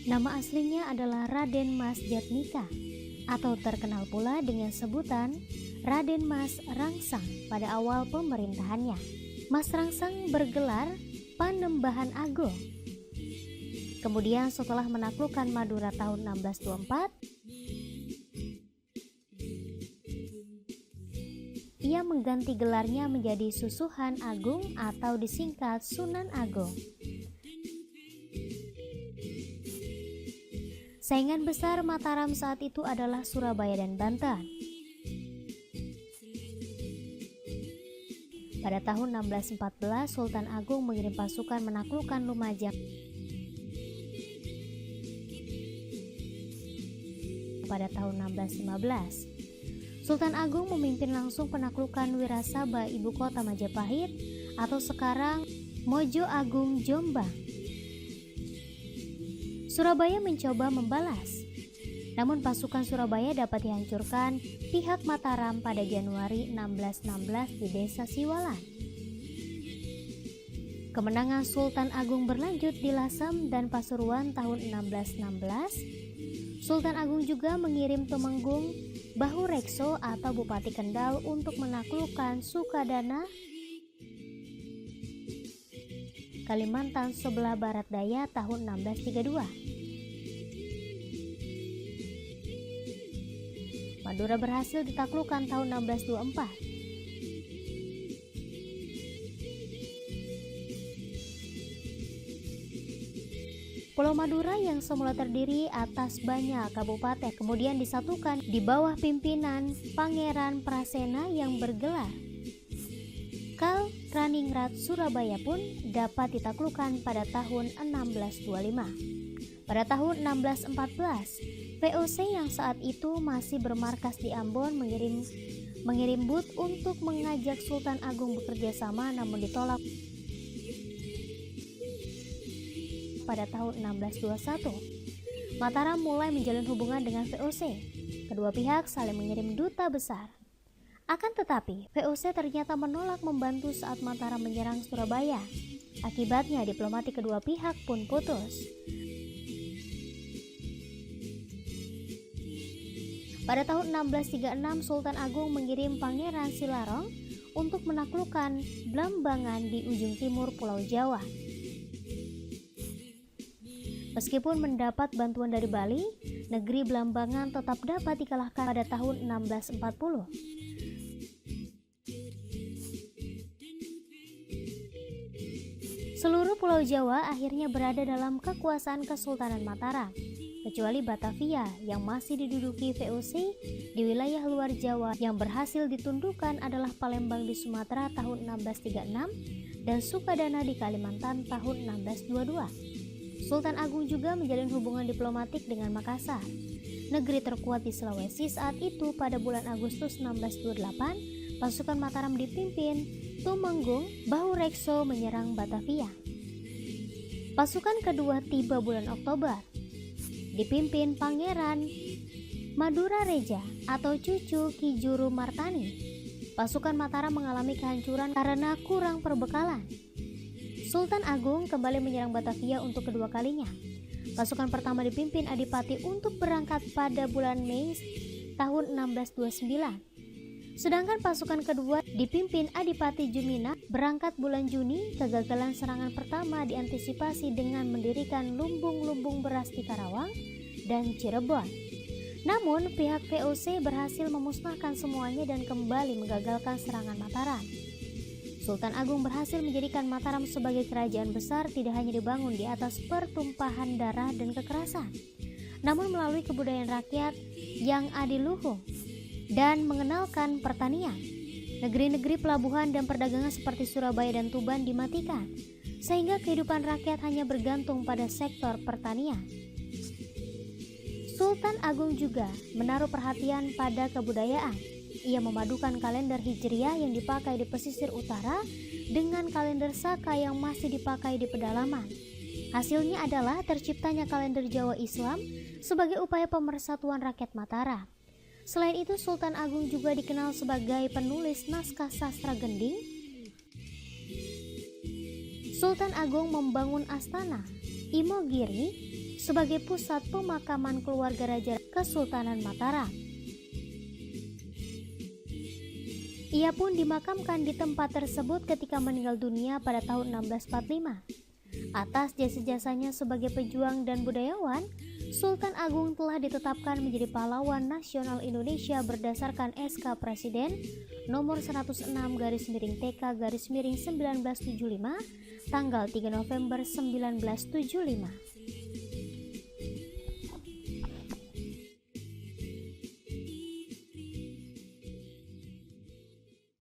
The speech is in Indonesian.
Nama aslinya adalah Raden Mas Jatnika atau terkenal pula dengan sebutan Raden Mas Rangsang pada awal pemerintahannya. Mas Rangsang bergelar Panembahan Agung. Kemudian setelah menaklukkan Madura tahun 1624, ia mengganti gelarnya menjadi Susuhan Agung atau disingkat Sunan Agung. Saingan besar Mataram saat itu adalah Surabaya dan Banten. Pada tahun 1614, Sultan Agung mengirim pasukan menaklukkan Lumajang. Pada tahun 1615, Sultan Agung memimpin langsung penaklukan Wirasaba, ibu kota Majapahit atau sekarang Mojo Agung Jombang. Surabaya mencoba membalas, namun pasukan Surabaya dapat dihancurkan pihak Mataram pada Januari 1616 di desa Siwalan. Kemenangan Sultan Agung berlanjut di Lasem dan Pasuruan tahun 1616. Sultan Agung juga mengirim Tumenggung Bahurekso atau Bupati Kendal untuk menaklukkan Sukadana, Kalimantan sebelah barat daya tahun 1632. Madura berhasil ditaklukkan tahun 1624. Pulau Madura yang semula terdiri atas banyak kabupaten kemudian disatukan di bawah pimpinan Pangeran Prasena yang bergelar Kal Raningrat. Surabaya pun dapat ditaklukkan pada tahun 1625. Pada tahun 1614, VOC yang saat itu masih bermarkas di Ambon mengirim but untuk mengajak Sultan Agung bekerja sama, namun ditolak. Pada tahun 1621, Mataram mulai menjalin hubungan dengan VOC. Kedua pihak saling mengirim duta besar. Akan tetapi, VOC ternyata menolak membantu saat Mataram menyerang Surabaya. Akibatnya diplomatik kedua pihak pun putus. Pada tahun 1636, Sultan Agung mengirim Pangeran Silarong untuk menaklukkan Blambangan di ujung timur Pulau Jawa. Meskipun mendapat bantuan dari Bali, negeri Blambangan tetap dapat dikalahkan pada tahun 1640. Seluruh Pulau Jawa akhirnya berada dalam kekuasaan Kesultanan Mataram, kecuali Batavia yang masih diduduki VOC. Di wilayah luar Jawa yang berhasil ditundukkan adalah Palembang di Sumatera tahun 1636 dan Sukadana di Kalimantan tahun 1622. Sultan Agung juga menjalin hubungan diplomatik dengan Makassar, negeri terkuat di Sulawesi saat itu. Pada bulan Agustus 1628, pasukan Mataram dipimpin Tumenggung Bahurekso menyerang Batavia. Pasukan kedua tiba bulan Oktober, dipimpin Pangeran Madura Reja atau cucu Ki Juru Martani. Pasukan Mataram mengalami kehancuran karena kurang perbekalan. Sultan Agung kembali menyerang Batavia untuk kedua kalinya. Pasukan pertama dipimpin Adipati untuk berangkat pada bulan Mei tahun 1629. Sedangkan pasukan kedua dipimpin Adipati Jumina berangkat bulan Juni. Kegagalan serangan pertama diantisipasi dengan mendirikan lumbung-lumbung beras di Karawang dan Cirebon. Namun pihak VOC berhasil memusnahkan semuanya dan kembali menggagalkan serangan Mataram. Sultan Agung berhasil menjadikan Mataram sebagai kerajaan besar tidak hanya dibangun di atas pertumpahan darah dan kekerasan, namun melalui kebudayaan rakyat yang adiluhung dan mengenalkan pertanian. Negeri-negeri pelabuhan dan perdagangan seperti Surabaya dan Tuban dimatikan, sehingga kehidupan rakyat hanya bergantung pada sektor pertanian. Sultan Agung juga menaruh perhatian pada kebudayaan. Ia memadukan kalender Hijriah yang dipakai di pesisir utara dengan kalender Saka yang masih dipakai di pedalaman. Hasilnya adalah terciptanya kalender Jawa Islam sebagai upaya pemersatuan rakyat Mataram. Selain itu, Sultan Agung juga dikenal sebagai penulis naskah sastra gending. Sultan Agung membangun Astana, Imogiri, sebagai pusat pemakaman keluarga Raja Kesultanan Mataram. Ia pun dimakamkan di tempat tersebut ketika meninggal dunia pada tahun 1645. Atas jasa-jasanya sebagai pejuang dan budayawan, Sultan Agung telah ditetapkan menjadi pahlawan nasional Indonesia berdasarkan SK Presiden nomor 106/TK/1975 tanggal 3 November 1975.